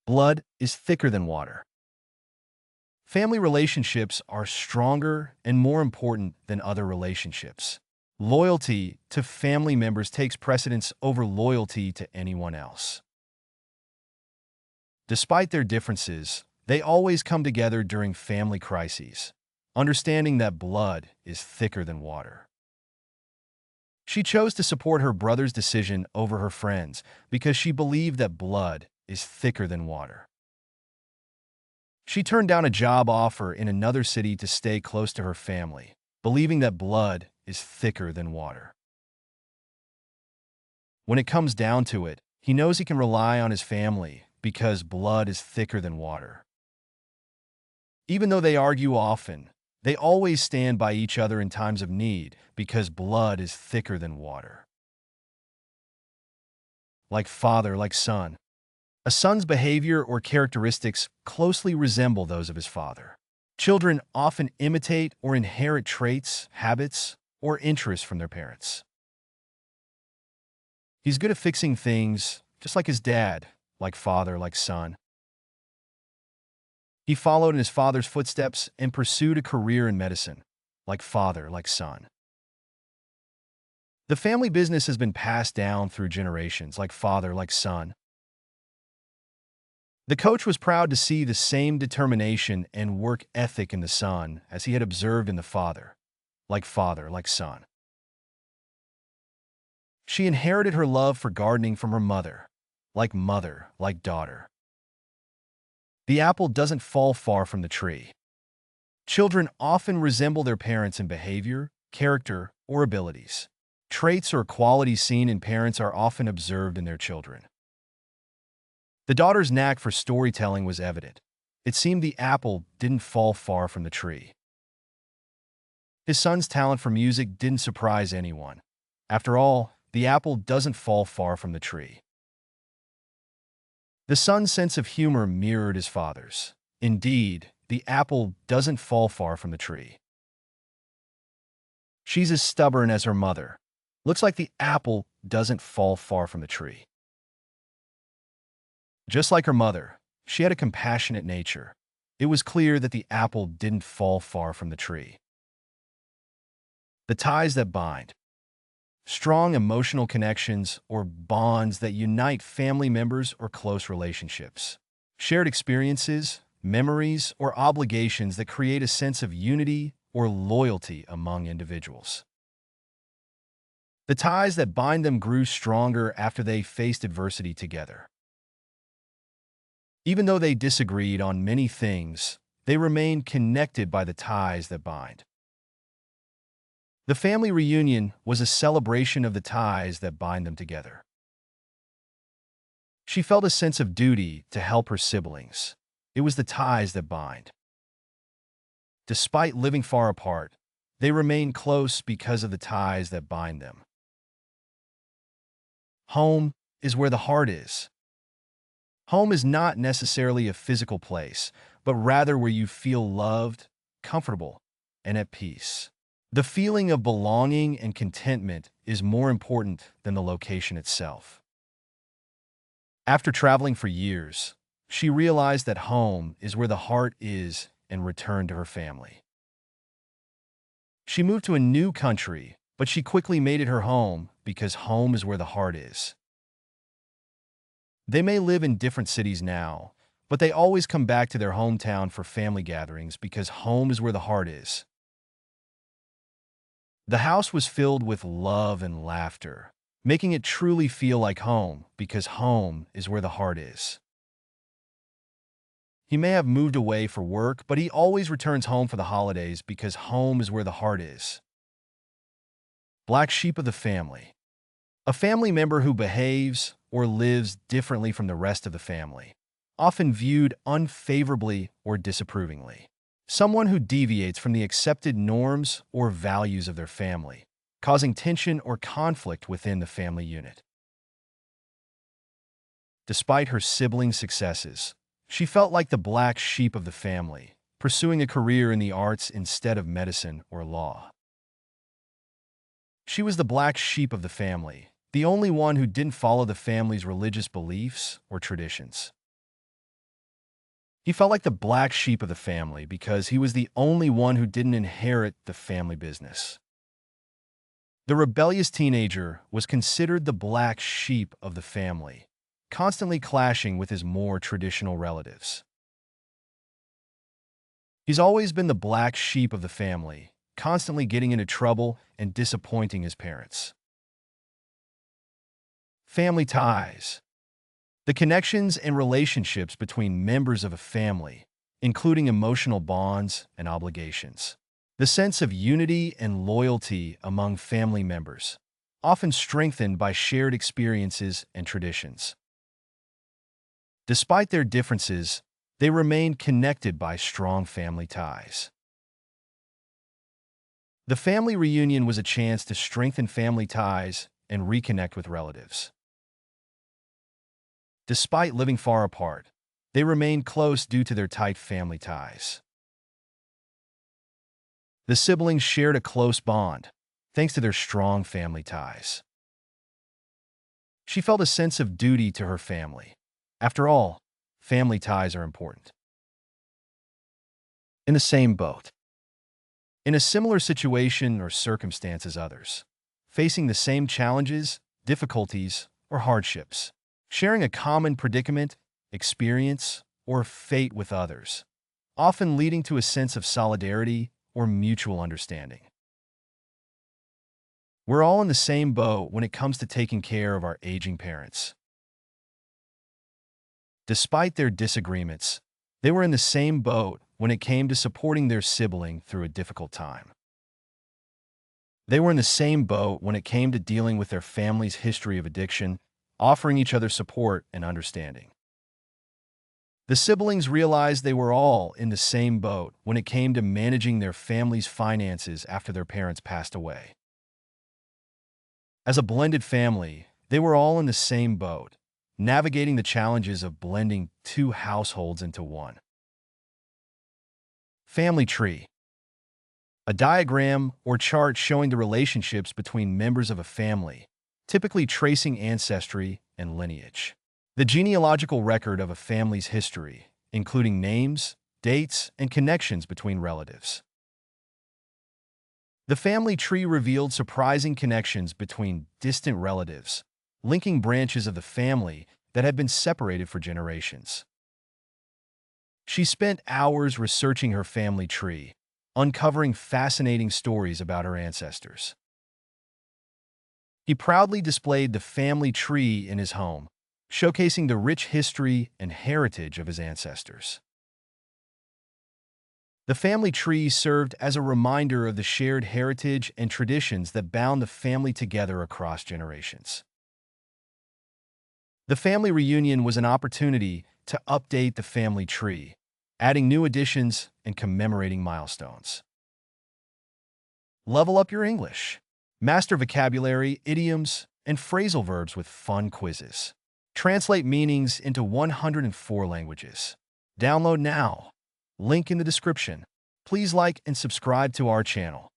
Blood is thicker than water. Family relationships are stronger and more important than other relationships. Loyalty to family members takes precedence over loyalty to anyone else. Despite their differences, they always come together during family crises, understanding that blood is thicker than water. She chose to support her brother's decision over her friends because she believed that blood is thicker than water. She turned down a job offer in another city to stay close to her family, believing that blood is thicker than water. When it comes down to it, he knows he can rely on his family because blood is thicker than water. Even though they argue often, they always stand by each other in times of need because blood is thicker than water. Like father, like son. A son's behavior or characteristics closely resemble those of his father. Children often imitate or inherit traits, habits, or interests from their parents. He's good at fixing things, just like his dad, like father, like son. He followed in his father's footsteps and pursued a career in medicine, like father, like son. The family business has been passed down through generations, like father, like son. The coach was proud to see the same determination and work ethic in the son as he had observed in the father, like son. She inherited her love for gardening from her mother, like daughter. The apple doesn't fall far from the tree. Children often resemble their parents in behavior, character, or abilities. Traits or qualities seen in parents are often observed in their children. The daughter's knack for storytelling was evident. It seemed the apple didn't fall far from the tree. His son's talent for music didn't surprise anyone. After all, the apple doesn't fall far from the tree. The son's sense of humor mirrored his father's. Indeed, the apple doesn't fall far from the tree. She's as stubborn as her mother. Looks like the apple doesn't fall far from the tree. Just like her mother, she had a compassionate nature. It was clear that the apple didn't fall far from the tree. The ties that bind. Strong emotional connections or bonds that unite family members or close relationships. Shared experiences, memories, or obligations that create a sense of unity or loyalty among individuals. The ties that bind them grew stronger after they faced adversity together. Even though they disagreed on many things, they remained connected by the ties that bind. The family reunion was a celebration of the ties that bind them together. She felt a sense of duty to help her siblings. It was the ties that bind. Despite living far apart, they remained close because of the ties that bind them. Home is where the heart is. Home is not necessarily a physical place, but rather where you feel loved, comfortable, and at peace. The feeling of belonging and contentment is more important than the location itself. After traveling for years, she realized that home is where the heart is and returned to her family. She moved to a new country, but she quickly made it her home because home is where the heart is. They may live in different cities now, but they always come back to their hometown for family gatherings because home is where the heart is. The house was filled with love and laughter, making it truly feel like home because home is where the heart is. He may have moved away for work, but he always returns home for the holidays because home is where the heart is. Black sheep of the family. A family member who behaves or lives differently from the rest of the family, often viewed unfavorably or disapprovingly. Someone who deviates from the accepted norms or values of their family, causing tension or conflict within the family unit. Despite her siblings' successes, she felt like the black sheep of the family, pursuing a career in the arts instead of medicine or law. She was the black sheep of the family, the only one who didn't follow the family's religious beliefs or traditions. He felt like the black sheep of the family because he was the only one who didn't inherit the family business. The rebellious teenager was considered the black sheep of the family, constantly clashing with his more traditional relatives. He's always been the black sheep of the family, constantly getting into trouble and disappointing his parents. Family ties. The connections and relationships between members of a family, including emotional bonds and obligations. The sense of unity and loyalty among family members, often strengthened by shared experiences and traditions. Despite their differences, they remained connected by strong family ties. The family reunion was a chance to strengthen family ties and reconnect with relatives. Despite living far apart, they remained close due to their tight family ties. The siblings shared a close bond, thanks to their strong family ties. She felt a sense of duty to her family. After all, family ties are important. In the same boat. In a similar situation or circumstance as others, facing the same challenges, difficulties, or hardships, sharing a common predicament, experience, or fate with others, often leading to a sense of solidarity or mutual understanding. We're all in the same boat when it comes to taking care of our aging parents. Despite their disagreements, they were in the same boat when it came to supporting their sibling through a difficult time. They were in the same boat when it came to dealing with their family's history of addiction, offering each other support and understanding. The siblings realized they were all in the same boat when it came to managing their family's finances after their parents passed away. As a blended family, they were all in the same boat, navigating the challenges of blending two households into one. Family tree. A diagram or chart showing the relationships between members of a family, typically tracing ancestry and lineage. The genealogical record of a family's history, including names, dates, and connections between relatives. The family tree revealed surprising connections between distant relatives, linking branches of the family that had been separated for generations. She spent hours researching her family tree, uncovering fascinating stories about her ancestors. He proudly displayed the family tree in his home, showcasing the rich history and heritage of his ancestors. The family tree served as a reminder of the shared heritage and traditions that bound the family together across generations. The family reunion was an opportunity to update the family tree, adding new additions and commemorating milestones. Level up your English. Master vocabulary, idioms, and phrasal verbs with fun quizzes. Translate meanings into 104 languages. Download now. Link in the description. Please like and subscribe to our channel.